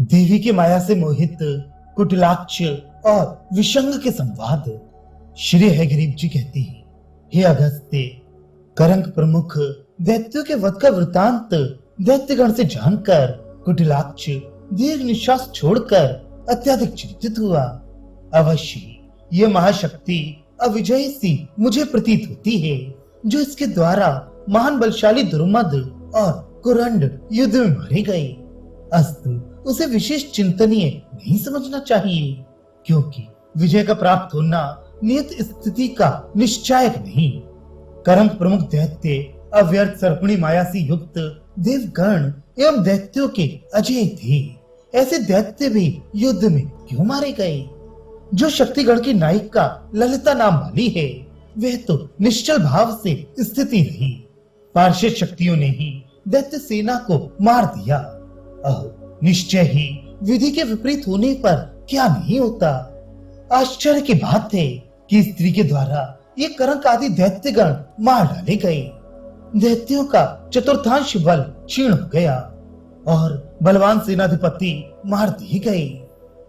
देवी की माया से मोहित कुटिलाक्ष और विषंग के संवाद। श्री हयग्रीव जी कहते हैं, हे अगस्त्य, करंग प्रमुख दैत्यों के वध का वृतांत दैत्यगण से जानकर कुटिलाक्ष दीर्घ निश्वास छोड़कर अत्यधिक चिंतित हुआ। अवश्य ये महाशक्ति अविजयी सी मुझे प्रतीत होती है, जो इसके द्वारा महान बलशाली दुर्मद और कुरंड युद्ध में मारे गए। अस्तु उसे विशेष चिंतनीय नहीं समझना चाहिए, क्योंकि विजय का प्राप्त होना नियत स्थिति का निश्चायक नहीं। कर्म प्रमुख दैत्य अव्यर्थ सर्पणी माया से युक्त देवगण एवं दैत्यों के अजय थे। ऐसे दैत्य भी युद्ध में क्यों मारे गए? जो शक्तिगण की नायिका ललिता नाम वाली है, वह तो निश्चल भाव से स्थिति रही। पार्षद शक्तियों ने ही दैत्य सेना को मार दिया। निश्चय ही विधि के विपरीत होने पर क्या नहीं होता। आश्चर्य की बात है कि स्त्री के द्वारा ये करंक आदि दैत्यगण मार डाले गए। दैत्यों का चतुर्थांश बल क्षीण हो गया और बलवान सेनाधिपति मार दिए गए।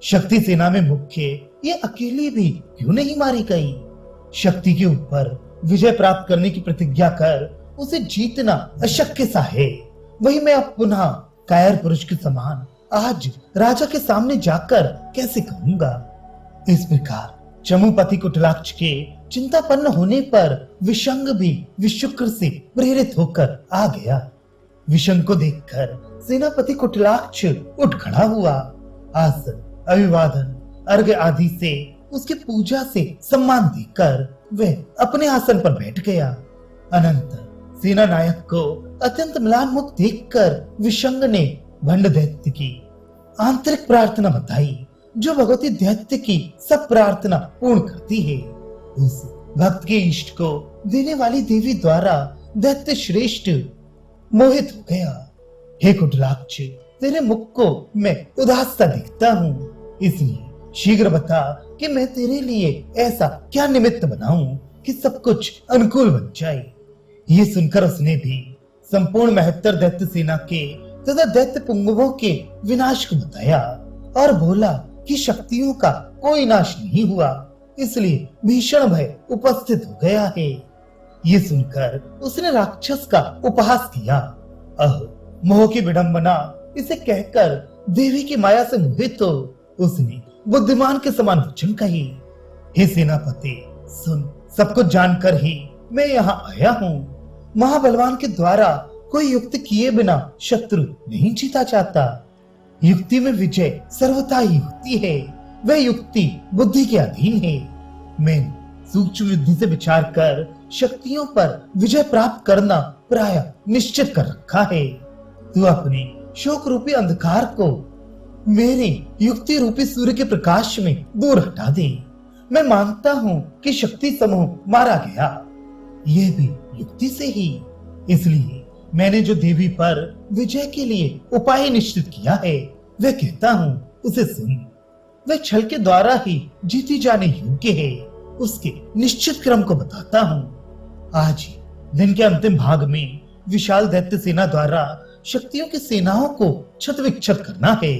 शक्ति सेना में मुख्य ये अकेली भी क्यों नहीं मारी गई? शक्ति के ऊपर विजय प्राप्त करने की प्रतिज्ञा कर उसे जीतना अशक्य सा है। वही मैं अब पुनः कायर पुरुष के समान आज राजा के सामने जाकर कैसे कहूंगा? इस प्रकार चमुपति कुटिलाक्ष के चिंतापन्न होने पर विषंग भी विशुक्र से प्रेरित होकर आ गया। विषंग को देखकर सेनापति कुटिलाक्ष उठ खड़ा हुआ। आसन, अभिवादन, अर्घ्य आदि से उसकी पूजा से सम्मान देकर वह अपने आसन पर बैठ गया। अनंतर सेना नायक को अत्यंत म्लान मुख देखकर विषंग ने भंड दैत्य की आंतरिक प्रार्थना बताई, जो भगवती दैत्य की सब प्रार्थना पूर्ण करती है। उस भक्त के इष्ट को देने वाली देवी द्वारा दैत्य श्रेष्ठ मोहित हो गया। हे कुटिलाक्ष, तेरे मुख को मैं उदास सा दिखता हूँ, इसलिए शीघ्र बता कि मैं तेरे लिए ऐसा क्या निमित्त बनाऊं कि सब कुछ अनुकूल बन जाए। ये सुनकर उसने भी संपूर्ण महत्तर दैत्य सेना के तथा दैत्य पुंगवों के विनाश को बताया और बोला कि शक्तियों का कोई नाश नहीं हुआ, इसलिए भीषण भय उपस्थित हो गया है। ये सुनकर उसने राक्षस का उपहास किया। मोह की विडंबना इसे कहकर देवी की माया से मोहित हो उसने बुद्धिमान के समान वचन कही, हे सेनापति, सुन, सब कुछ जानकर ही मैं यहाँ आया हूँ। महाबलवान के द्वारा कोई युक्ति किए बिना शत्रु नहीं जीता जाता। युक्ति में विजय सर्वथा ही होती है। वह युक्ति बुद्धि के अधीन है। मैंने सूक्ष्म बुद्धि से विचार कर शक्तियों पर विजय प्राप्त करना प्राय निश्चित कर रखा है। तू अपने शोक रूपी अंधकार को मेरे युक्ति रूपी सूर्य के प्रकाश में दूर हटा दे। मैं मानता हूँ कि शक्ति समूह मारा गया, ये भी युक्ति से ही। इसलिए मैंने जो देवी पर विजय के लिए उपाय निश्चित किया है, वह कहता हूँ, उसे सुन। वह छल के द्वारा ही जीती जाने योग्य है। उसके निश्चित क्रम को बताता हूँ। आज ही दिन के अंतिम भाग में विशाल दैत्य सेना द्वारा शक्तियों की सेनाओं को छत विक्षत करना है।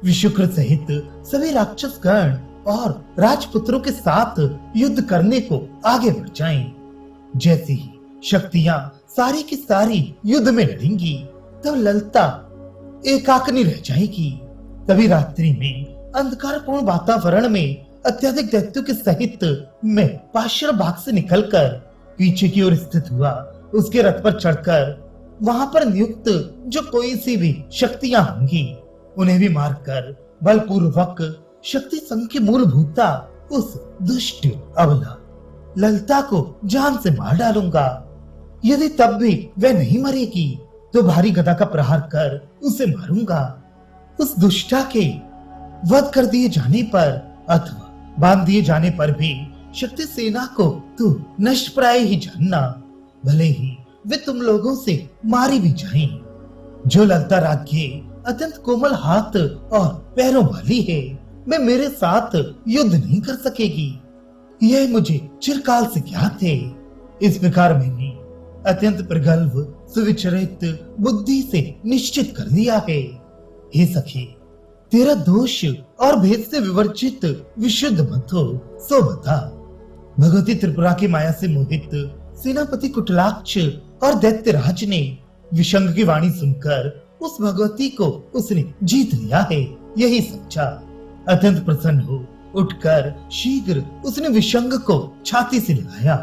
विशुक्र सहित सभी राक्षस गण और राजपुत्रों के साथ युद्ध करने को आगे बढ़ जाएं। जैसे ही शक्तियां सारी की सारी युद्ध में लड़ेंगी, तब ललिता एकाकिनी रह जाएगी। तभी रात्रि में अंधकारपूर्ण वातावरण में अत्यधिक दैत्यों के सहित मैं पार्श्व भाग से निकलकर पीछे की ओर स्थित हुआ। उसके रथ पर चढ़कर वहां पर नियुक्त जो कोई सी भी शक्तियां होंगी, उन्हें भी मारकर बलपूर्वक शक्ति संघ की मूलभूता उस दुष्ट अबला ललिता को जान से मार डालूंगा। यदि तब भी वह नहीं मरेगी, तो भारी गदा का प्रहार कर उसे मारूंगा। उस दुष्टा के वध कर दिए जाने पर अथवा बांध दिए जाने पर भी शक्ति सेना को तू नष्ट प्राय ही जानना, भले ही वे तुम लोगों से मारी भी जाएं। जो ललिता राज्ञी अत्यंत कोमल हाथ और पैरों वाली है, मैं मेरे साथ युद्ध नहीं कर सकेगी, यह मुझे चिरकाल से ज्ञात है। इस प्रकार मैंने अत्यंत प्रगल्भ सुविचरित बुद्धि से निश्चित कर दिया है। हे सखी, तेरा दोष और भेद से विवर्जित विशुद्ध मत हो, सो बता। भगवती त्रिपुरा की माया से मोहित सेनापति कुटलाक्ष और दैत्यराज ने विशंग की वाणी सुनकर उस भगवती को उसने जीत लिया है, यही समझा। अत्यंत प्रसन्न हो उठकर शीघ्र उसने विशंग को छाती से लगाया।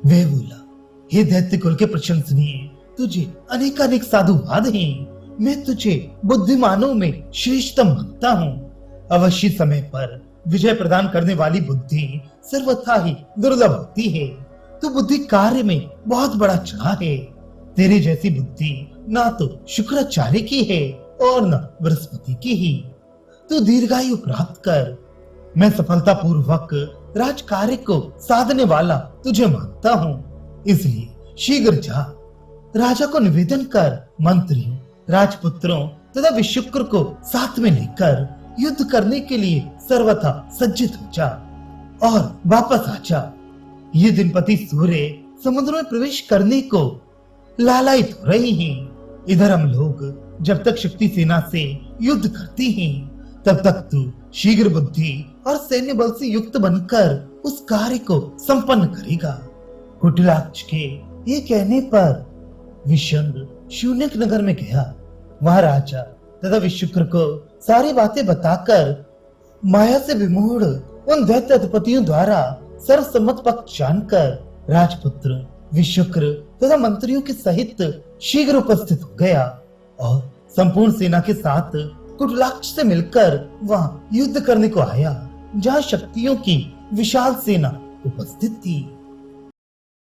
वह बोला, हे दैत्य कुल के प्रशंसनीय, तुझे अनेकानेक साधुवाद हैं। मैं तुझे बुद्धिमानों में श्रेष्ठतम मानता हूँ। अवश्य समय पर विजय प्रदान करने वाली बुद्धि सर्वथा ही दुर्लभ होती है। तू बुद्धि कार्य में बहुत बड़ा चढ़ा है। तेरी जैसी बुद्धि ना तो शुक्राचार्य की है और न बृहस्पति की ही। तू दीर्घायु प्राप्त कर। मैं सफलता पूर्वक राज कार्य को साधने वाला तुझे मानता हूँ, इसलिए शीघ्र जा। राजा को निवेदन कर मंत्रियों, राजपुत्रों तथा विशुक्र को साथ में लेकर युद्ध करने के लिए सर्वथा सज्जित हो जा और वापस आ जा। ये दिनपति सूर्य समुद्र में प्रवेश करने को लालायित हो रही हैं। इधर हम लोग जब तक शक्ति सेना से युद्ध करते हैं तब तक तू शीघ्र बुद्धि और सैन्य बल से युक्त बनकर उस कार्य को संपन्न करेगा। कुटिलाक्ष के ये कहने पर विशंग शून्यक नगर में गया। वहां राजा तथा विशुक्र को सारी बातें बताकर माया से विमूढ़ उन दैत्य अधिपतियों द्वारा सर्वसम्मत पक्ष जानकर राजपुत्र विशुक्र तथा मंत्रियों के सहित शीघ्र उपस्थित हो गया और संपूर्ण सेना के साथ कुटलाक्ष से मिलकर वहां युद्ध करने को आया, जहां शक्तियों की विशाल सेना उपस्थित थी।